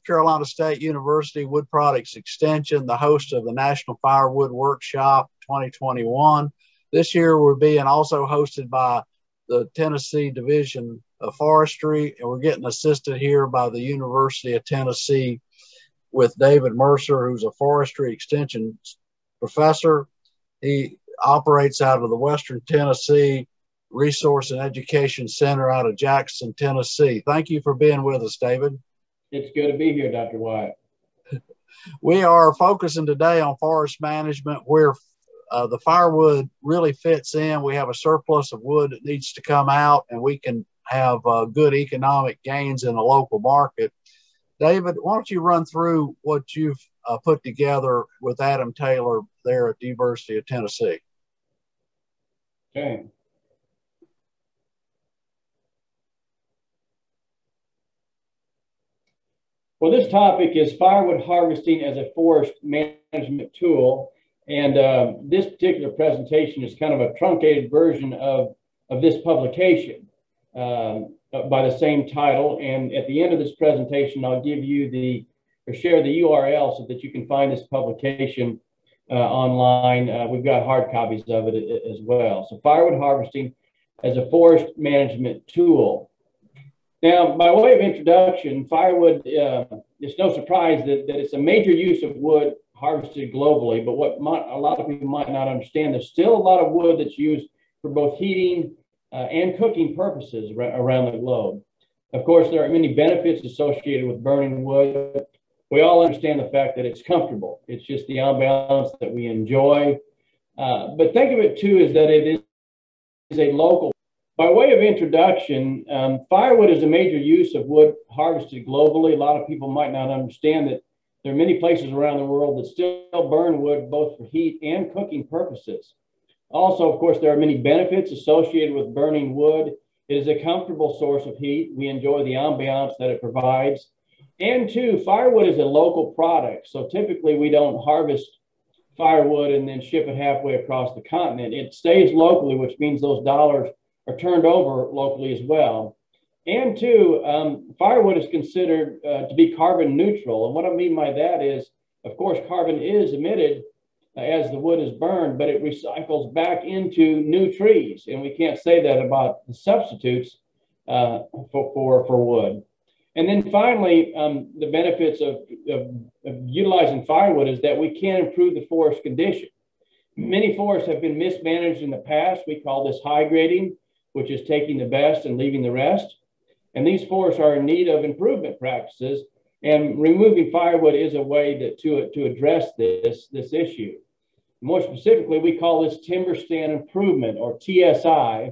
Carolina State University Wood Products Extension, the host of the National Firewood Workshop 2021. This year we're being also hosted by the Tennessee Division of Forestry, and we're getting assisted here by the University of Tennessee with David Mercer, who's a forestry extension professor. He operates out of the Western Tennessee Resource and Education Center out of Jackson, Tennessee. Thank you for being with us, David. It's good to be here, Dr. Wyatt. We are focusing today on forest management, where the firewood really fits in. We have a surplus of wood that needs to come out, and we can have good economic gains in the local market. David, why don't you run through what you've put together with Adam Taylor there at the University of Tennessee? Okay. Well, this topic is firewood harvesting as a forest management tool. And this particular presentation is kind of a truncated version of this publication by the same title. And at the end of this presentation, I'll give you share the URL so that you can find this publication online. We've got hard copies of it as well. So firewood harvesting as a forest management tool. Now, by way of introduction, firewood, it's no surprise that it's a major use of wood harvested globally, but what a lot of people might not understand, there's still a lot of wood that's used for both heating and cooking purposes around the globe. Of course, there are many benefits associated with burning wood. We all understand the fact that it's comfortable. It's just the ambiance that we enjoy. But think of it too as that it is a local. By way of introduction, firewood is a major use of wood harvested globally. A lot of people might not understand that there are many places around the world that still burn wood both for heat and cooking purposes. Also, of course, there are many benefits associated with burning wood. It is a comfortable source of heat. We enjoy the ambiance that it provides. And two, firewood is a local product. So typically we don't harvest firewood and then ship it halfway across the continent. It stays locally, which means those dollars are turned over locally as well. And two, firewood is considered to be carbon neutral. And what I mean by that is, of course, carbon is emitted as the wood is burned, but it recycles back into new trees. And we can't say that about the substitutes for wood. And then finally, the benefits of utilizing firewood is that we can improve the forest condition. Many forests have been mismanaged in the past. We call this high grading, which is taking the best and leaving the rest. And these forests are in need of improvement practices, and removing firewood is a way to address this issue. More specifically, we call this timber stand improvement, or TSI.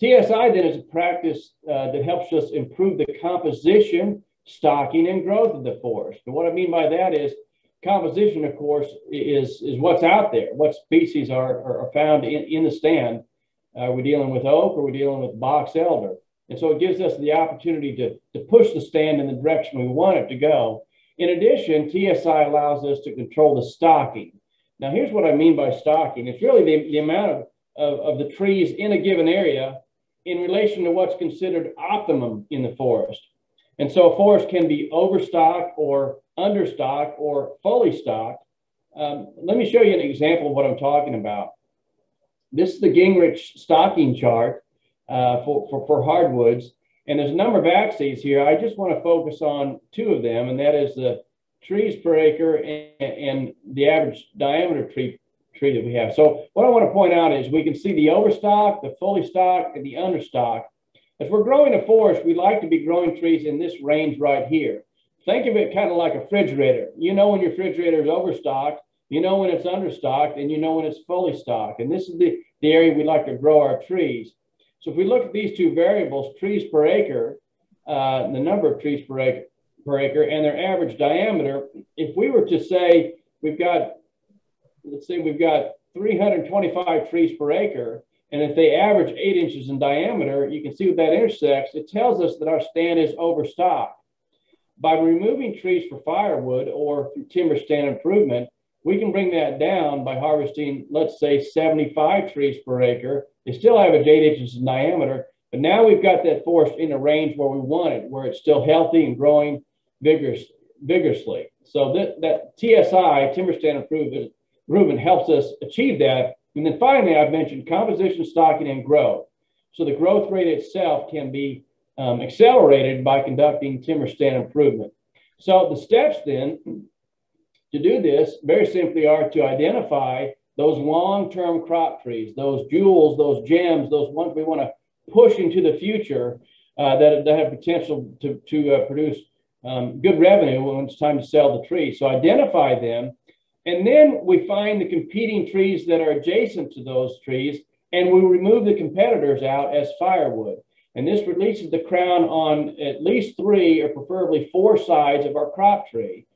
TSI then is a practice that helps us improve the composition, stocking, and growth of the forest. And what I mean by that is composition, of course, is what's out there, what species are found in the stand. We're dealing with oak, or we're dealing with box elder. And so it gives us the opportunity to push the stand in the direction we want it to go. In addition, TSI allows us to control the stocking. Now, here's what I mean by stocking. It's really the amount of the trees in a given area in relation to what's considered optimum in the forest. And so a forest can be overstocked or understocked or fully stocked. Let me show you an example of what I'm talking about. This is the Gingrich stocking chart for hardwoods. And there's a number of axes here. I just want to focus on two of them, and that is the trees per acre and the average diameter tree that we have. So what I want to point out is we can see the overstock, the fully stocked, and the understock. As we're growing a forest, we like to be growing trees in this range right here. Think of it kind of like a refrigerator. You know when your refrigerator is overstocked, you know when it's understocked, and you know when it's fully stocked. And this is the area we like to grow our trees. So if we look at these two variables, trees per acre, the number of trees per acre, and their average diameter, if we were to say let's say we've got 325 trees per acre, and if they average 8 inches in diameter, you can see what that intersects. It tells us that our stand is overstocked. By removing trees for firewood or through timber stand improvement, we can bring that down by harvesting, let's say, 75 trees per acre. They still average 8 inches in diameter, but now we've got that forest in a range where we want it, where it's still healthy and growing vigorously. So that TSI, timber stand improvement, helps us achieve that. And then finally, I've mentioned composition, stocking, and growth. So the growth rate itself can be accelerated by conducting timber stand improvement. So the steps then to do this very simply are to identify those long-term crop trees, those jewels, those gems, those ones we want to push into the future that have potential to produce good revenue when it's time to sell the tree. So identify them. And then we find the competing trees that are adjacent to those trees, and we remove the competitors out as firewood. And this releases the crown on at least 3 or preferably 4 sides of our crop tree.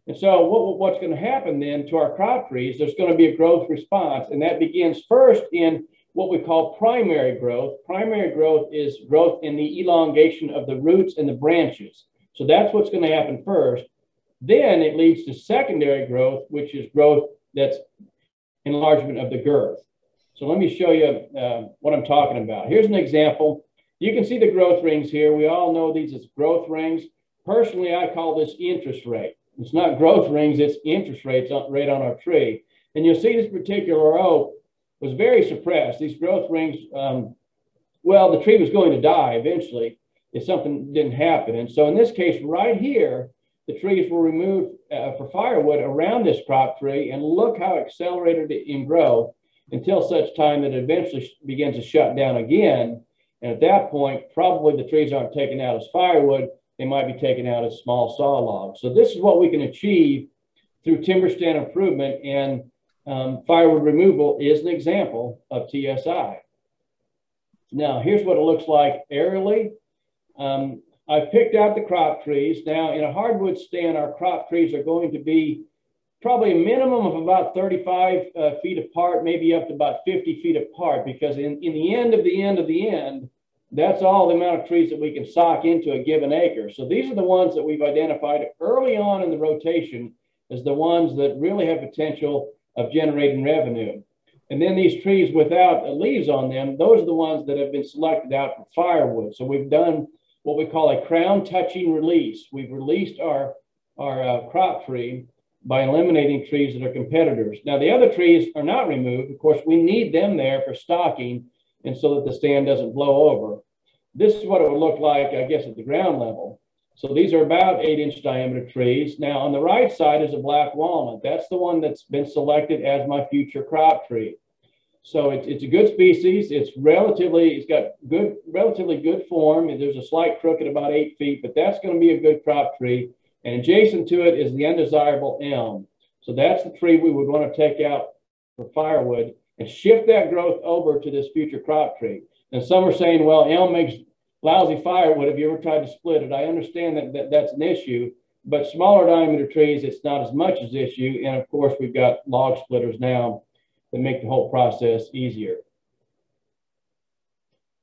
And so what's going to happen then to our crop trees, there's going to be a growth response, and that begins first in what we call primary growth. Primary growth is growth in the elongation of the roots and the branches. So that's what's going to happen first. Then it leads to secondary growth, which is growth that's enlargement of the girth. So let me show you what I'm talking about. Here's an example. You can see the growth rings here. We all know these as growth rings. Personally, I call this interest rate. It's not growth rings, it's interest rates rate on our tree. And you'll see this particular oak was very suppressed. These growth rings, well, the tree was going to die eventually if something didn't happen. And so in this case right here, the trees were removed for firewood around this crop tree, and look how accelerated it in growth until such time that it eventually begins to shut down again. And at that point, probably the trees aren't taken out as firewood, they might be taken out as small saw logs. So this is what we can achieve through timber stand improvement, and firewood removal is an example of TSI. Now, here's what it looks like aerially. I've picked out the crop trees. Now, in a hardwood stand, our crop trees are going to be probably a minimum of about 35 feet apart, maybe up to about 50 feet apart, because in the end of the end of the end, that's all the amount of trees that we can sock into a given acre. So these are the ones that we've identified early on in the rotation as the ones that really have potential of generating revenue. And then these trees without leaves on them, those are the ones that have been selected out for firewood. So we've done what we call a crown touching release. We've released our crop tree by eliminating trees that are competitors. Now, the other trees are not removed. Of course, we need them there for stocking and so that the stand doesn't blow over. This is what it would look like, I guess, at the ground level. So these are about 8-inch diameter trees. Now, on the right side is a black walnut. That's the one that's been selected as my future crop tree. So it's a good species. It's got relatively good form. There's a slight crook at about 8 feet, but that's going to be a good crop tree. And adjacent to it is the undesirable elm. So that's the tree we would want to take out for firewood and shift that growth over to this future crop tree. And some are saying, well, elm makes lousy firewood. Have you ever tried to split it? I understand that that's an issue, but smaller diameter trees, it's not as much as issue. And of course, we've got log splitters now that make the whole process easier.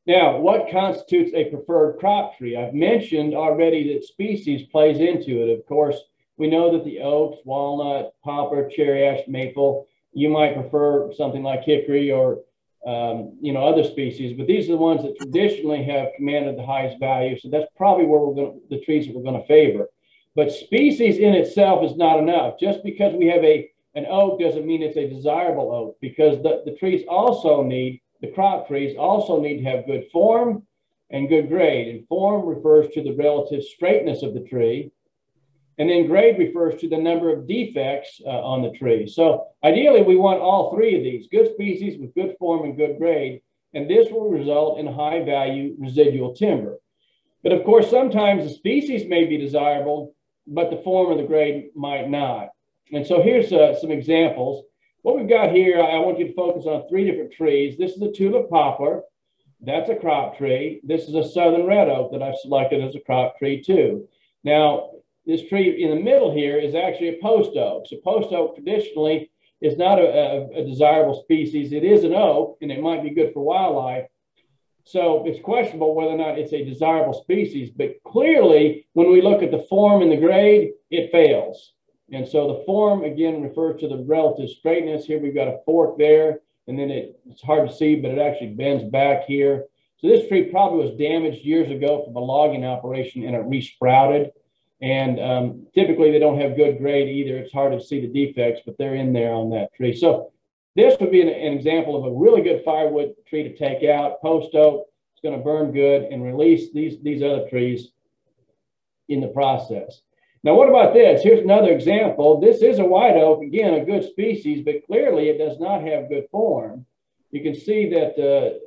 Now, what constitutes a preferred crop tree? I've mentioned already that species plays into it. Of course, we know that the oaks, walnut, poplar, cherry ash, maple, you might prefer something like hickory or other species, but these are the ones that traditionally have commanded the highest value. So that's probably where the trees that we're going to favor. But species in itself is not enough. Just because we have an oak doesn't mean it's a desirable oak, because the trees also need, the crop trees also need to have good form and good grade. And form refers to the relative straightness of the tree. And then grade refers to the number of defects on the tree. So ideally, we want all three of these, good species with good form and good grade. And this will result in high value residual timber. But of course, sometimes the species may be desirable, but the form or the grade might not. And so here's some examples. What we've got here, I want you to focus on 3 different trees. This is a tulip poplar. That's a crop tree. This is a southern red oak that I've selected as a crop tree too. Now, this tree in the middle here is actually a post oak. So post oak traditionally is not a desirable species. It is an oak, and it might be good for wildlife. So it's questionable whether or not it's a desirable species. But clearly, when we look at the form and the grade, it fails. And so the form, again, refers to the relative straightness. Here we've got a fork there, and then it's hard to see, but it actually bends back here. So this tree probably was damaged years ago from a logging operation, and it resprouted. And typically they don't have good grade either. It's hard to see the defects, but they're in there on that tree. So this would be an example of a really good firewood tree to take out. Post oak, it's going to burn good and release these other trees in the process. Now, what about this? Here's another example. This is a white oak, again, a good species, but clearly it does not have good form. You can see that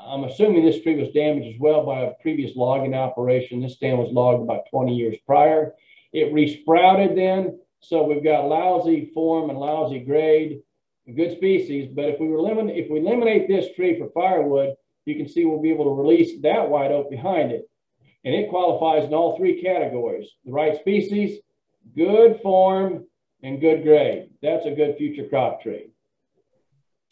I'm assuming this tree was damaged as well by a previous logging operation. This stand was logged about 20 years prior. It resprouted then, so we've got lousy form and lousy grade, a good species. But if we eliminate this tree for firewood, you can see we'll be able to release that white oak behind it. And it qualifies in all three categories: the right species, good form, and good grade. That's a good future crop tree.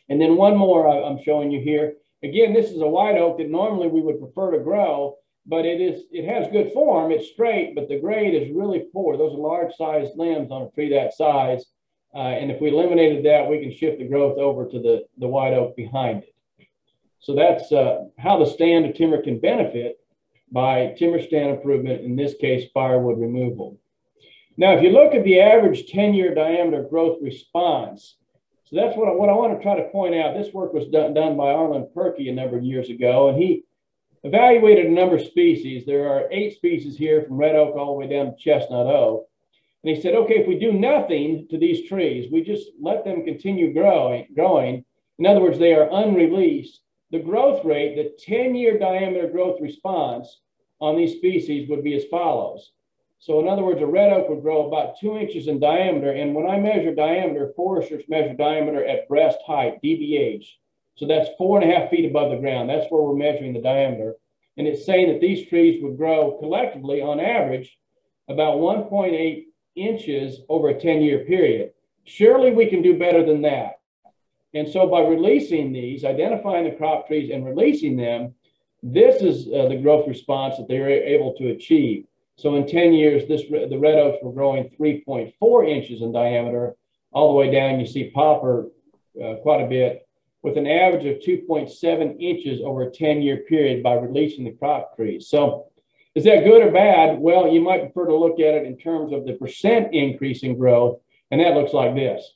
And then one more I'm showing you here. Again, this is a white oak that normally we would prefer to grow, but it has good form. It's straight, but the grade is really poor. Those are large sized limbs on a tree that size. And if we eliminated that, we can shift the growth over to the white oak behind it. So that's how the stand of timber can benefit by timber stand improvement, in this case, firewood removal. Now, if you look at the average 10-year diameter growth response, so that's what I want to try to point out. This work was done by Arlen Perky a number of years ago, and he evaluated a number of species. There are 8 species here, from red oak all the way down to chestnut oak. And he said, okay, if we do nothing to these trees, we just let them continue growing, in other words, they are unreleased, the growth rate, the 10-year diameter growth response on these species would be as follows. So in other words, a red oak would grow about 2 inches in diameter. And when I measure diameter, foresters measure diameter at breast height, DBH. So that's 4.5 feet above the ground. That's where we're measuring the diameter. And it's saying that these trees would grow collectively, on average, about 1.8 inches over a 10-year period. Surely we can do better than that. And so by releasing these, identifying the crop trees and releasing them, this is the growth response that they were able to achieve. So in 10 years, the red oaks were growing 3.4 inches in diameter. All the way down, you see popper quite a bit, with an average of 2.7 inches over a 10-year period by releasing the crop trees. So is that good or bad? Well, you might prefer to look at it in terms of the percent increase in growth, and that looks like this.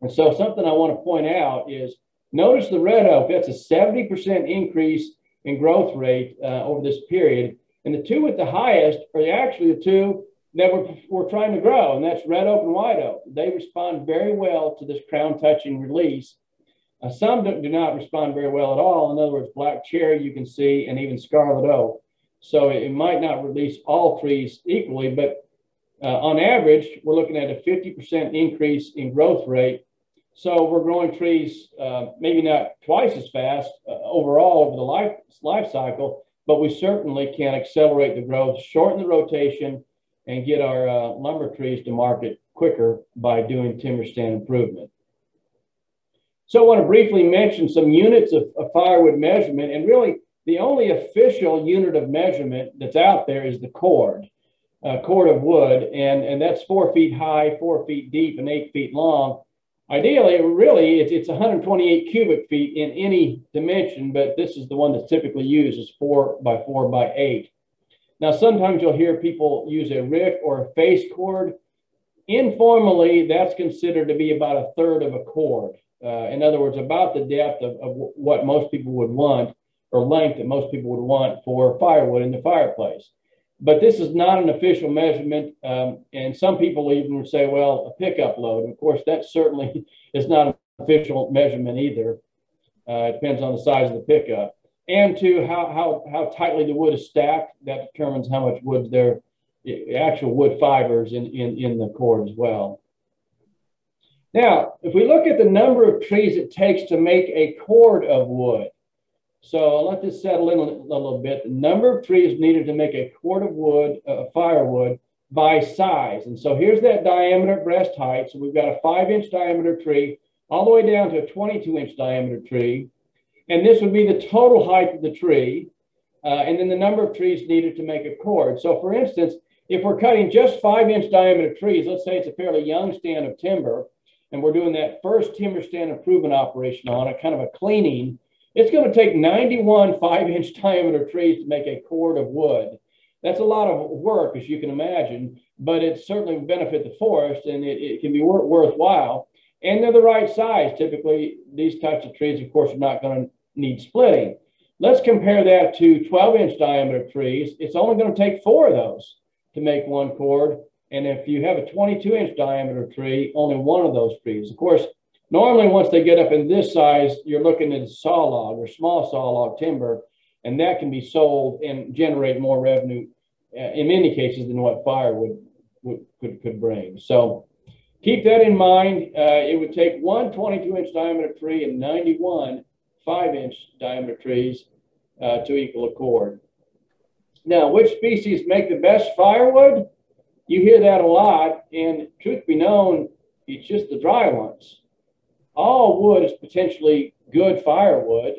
And so something I want to point out is, notice the red oak, that's a 70% increase in growth rate over this period. And the two with the highest are actually the two that we're trying to grow, and that's red oak and white oak. They respond very well to this crown touching release. Some do not respond very well at all. In other words, black cherry you can see, and even scarlet oak. So it might not release all trees equally, but on average, we're looking at a 50% increase in growth rate. So we're growing trees maybe not twice as fast overall over the life cycle, but we certainly can accelerate the growth, shorten the rotation, and get our lumber trees to market quicker by doing timber stand improvement. So I want to briefly mention some units of firewood measurement, and really the only official unit of measurement that's out there is the cord of wood, and that's 4 feet high, 4 feet deep, and 8 feet long. Ideally, really, it's 128 cubic feet in any dimension, but this is the one that's typically used, is 4 by 4 by 8. Now, sometimes you'll hear people use a rick or a face cord. Informally, that's considered to be about 1/3 of a cord. In other words, about the depth of what most people would want, or length that most people would want for firewood in the fireplace. But this is not an official measurement, and some people even would say, well, a pickup load. And of course, that certainly is not an official measurement either. It depends on the size of the pickup. And to how tightly the wood is stacked, that determines how much wood there, actual wood fibers in the cord as well. Now, if we look at the number of trees it takes to make a cord of wood, so I'll let this settle in a little bit. The number of trees needed to make a cord of wood, firewood, by size. And so here's that diameter at breast height. So we've got a 5-inch diameter tree all the way down to a 22-inch diameter tree. And this would be the total height of the tree. And then the number of trees needed to make a cord. So for instance, if we're cutting just 5-inch diameter trees, let's say it's a fairly young stand of timber, and we're doing that first timber stand improvement operation on it, kind of a cleaning, it's going to take 91 5-inch diameter trees to make a cord of wood. That's a lot of work, as you can imagine, but it certainly would benefit the forest, and it can be worthwhile. And they're the right size. Typically, these types of trees, of course, are not going to need splitting. Let's compare that to 12-inch diameter trees. It's only going to take 4 of those to make one cord. And if you have a 22-inch diameter tree, only 1 of those trees. Of course, normally once they get up in this size, you're looking at saw log or small saw log timber, and that can be sold and generate more revenue in many cases than what firewood could bring. So keep that in mind. It would take 1 22-inch diameter tree and 91 5-inch diameter trees to equal a cord. Now, which species make the best firewood? You hear that a lot, and truth be known, it's just the dry ones. All wood is potentially good firewood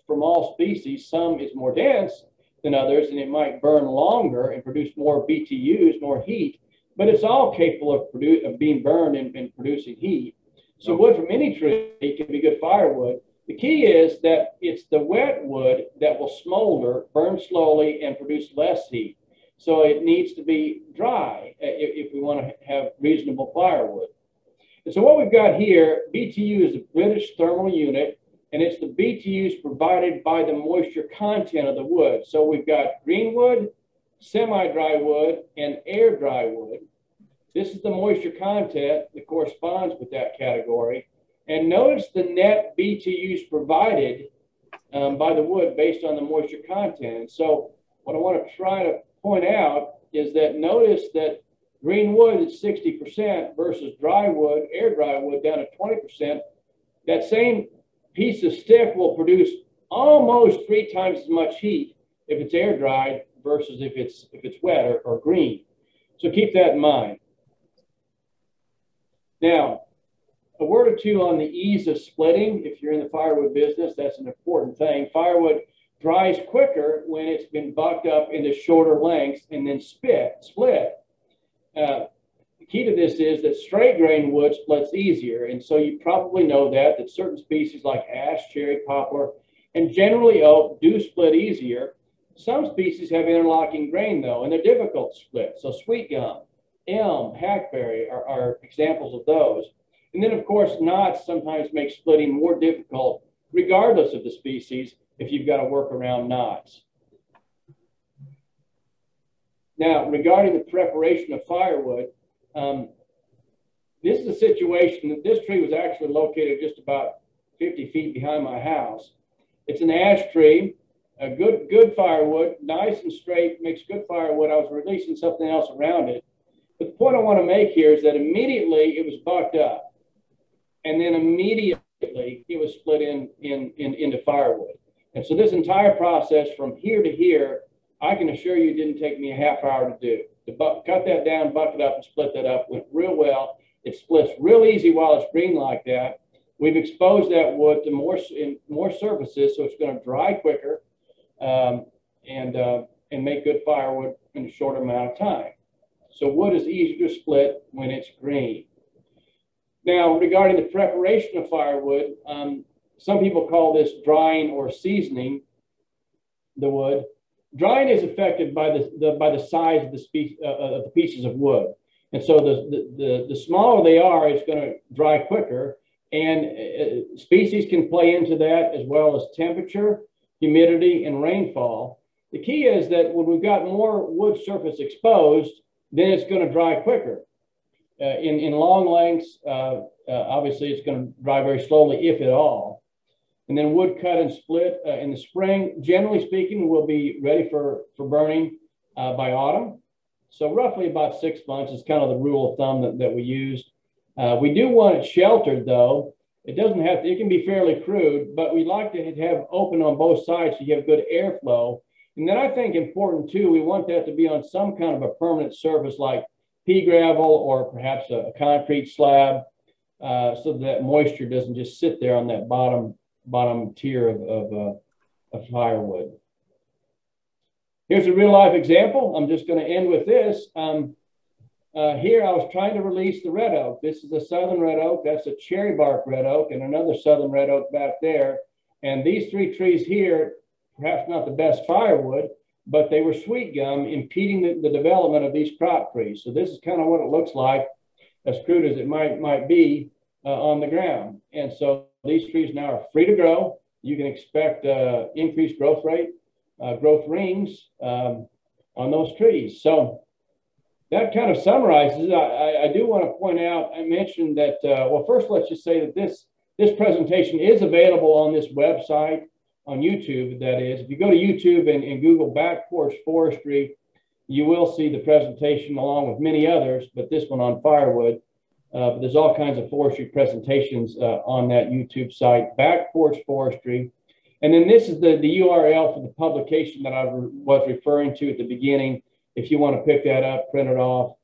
from all species. Some is more dense than others, and it might burn longer and produce more BTUs, more heat, but it's all capable of being burned and producing heat. So wood from any tree can be good firewood. The key is that it's the wet wood that will smolder, burn slowly, and produce less heat. So it needs to be dry if we want to have reasonable firewood. And so what we've got here, BTU is the British thermal unit, and it's the BTUs provided by the moisture content of the wood. So we've got green wood, semi-dry wood, and air dry wood. This is the moisture content that corresponds with that category. And notice the net BTUs provided by the wood based on the moisture content. So what I want to try to point out is that notice that green wood is 60% versus dry wood, air dry wood down to 20%. That same piece of stick will produce almost 3 times as much heat if it's air dried versus if it's wet or green. So keep that in mind. Now, a word or two on the ease of splitting. If you're in the firewood business, that's an important thing. Firewood dries quicker when it's been bucked up into shorter lengths and then split. The key to this is that straight grain wood splits easier, and so you probably know that certain species like ash, cherry, poplar, and generally oak do split easier. Some species have interlocking grain though, and they're difficult to split. So sweet gum, elm, hackberry are examples of those. And then of course knots sometimes make splitting more difficult regardless of the species if you've got to work around knots. Now, regarding the preparation of firewood, this is a situation that this tree was actually located just about 50 feet behind my house. It's an ash tree, a good firewood, nice and straight, makes good firewood. I was releasing something else around it. But the point I want to make here is that immediately it was bucked up, and then immediately it was split into firewood. And so this entire process from here to here, I can assure you it didn't take me a half hour to do. To cut that down, buck it up, and split that up went real well. It splits real easy while it's green like that. We've exposed that wood to more surfaces, so it's going to dry quicker and make good firewood in a short amount of time. So wood is easier to split when it's green. Now, regarding the preparation of firewood, some people call this drying or seasoning the wood. Drying is affected by the size of the pieces of wood, and so the smaller they are, it's going to dry quicker. And species can play into that, as well as temperature, humidity, and rainfall. The key is that when we've got more wood surface exposed, then it's going to dry quicker. In long lengths, obviously it's going to dry very slowly, if at all. And then wood cut and split in the spring, generally speaking, will be ready for burning by autumn. So roughly about 6 months is kind of the rule of thumb that we use. We do want it sheltered though. It doesn't have to, it can be fairly crude, but we like to have open on both sides so you have good airflow. And then I think important too, we want that to be on some kind of a permanent surface like pea gravel or perhaps a concrete slab so that moisture doesn't just sit there on that bottom tier of firewood. Here's a real life example. I'm just going to end with this. Here I was trying to release the red oak. This is a southern red oak. That's a cherry bark red oak and another southern red oak back there. And these 3 trees here, perhaps not the best firewood, but they were sweet gum, impeding the development of these crop trees. So this is kind of what it looks like, as crude as it might be, on the ground. And so these trees now are free to grow. You can expect increased growth rate, growth rings on those trees. So that kind of summarizes it. I do want to point out, I mentioned that, well, first, let's just say that this presentation is available on this website, on YouTube, that is. If you go to YouTube and Google Back Porch Forestry, you will see the presentation along with many others, but this one on firewood. But there's all kinds of forestry presentations on that YouTube site, Back Porch Forestry. And then this is the URL for the publication that I was referring to at the beginning. If you want to pick that up, print it off,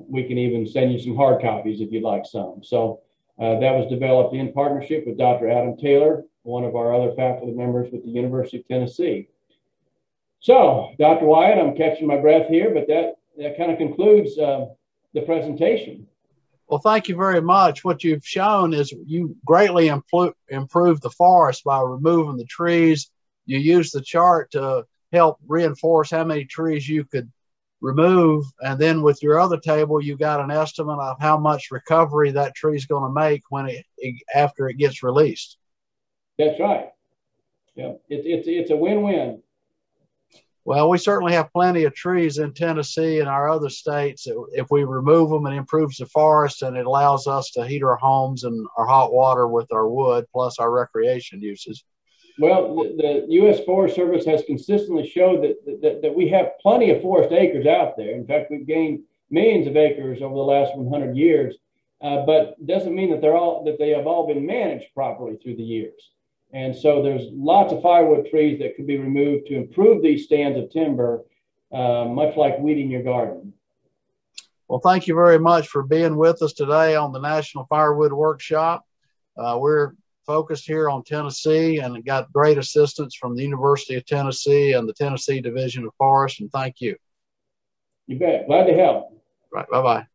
we can even send you some hard copies if you'd like some. So that was developed in partnership with Dr. Adam Taylor, one of our other faculty members with the University of Tennessee. So, Dr. Wyatt, I'm catching my breath here, but that kind of concludes the presentation. Well, thank you very much. What you've shown is you greatly improve the forest by removing the trees. You use the chart to help reinforce how many trees you could remove. And then with your other table, you got an estimate of how much recovery that tree is going to make when after it gets released. That's right. Yeah, it's a win-win. Well, we certainly have plenty of trees in Tennessee and our other states. If we remove them, it improves the forest and it allows us to heat our homes and our hot water with our wood, plus our recreation uses. Well, the U.S. Forest Service has consistently showed that we have plenty of forest acres out there. In fact, we've gained millions of acres over the last 100 years, but it doesn't mean that they have all been managed properly through the years. And so there's lots of firewood trees that could be removed to improve these stands of timber, much like weeding your garden. Well, thank you very much for being with us today on the National Firewood Workshop. We're focused here on Tennessee and got great assistance from the University of Tennessee and the Tennessee Division of Forest, and thank you. You bet. Glad to help. Right. Bye-bye.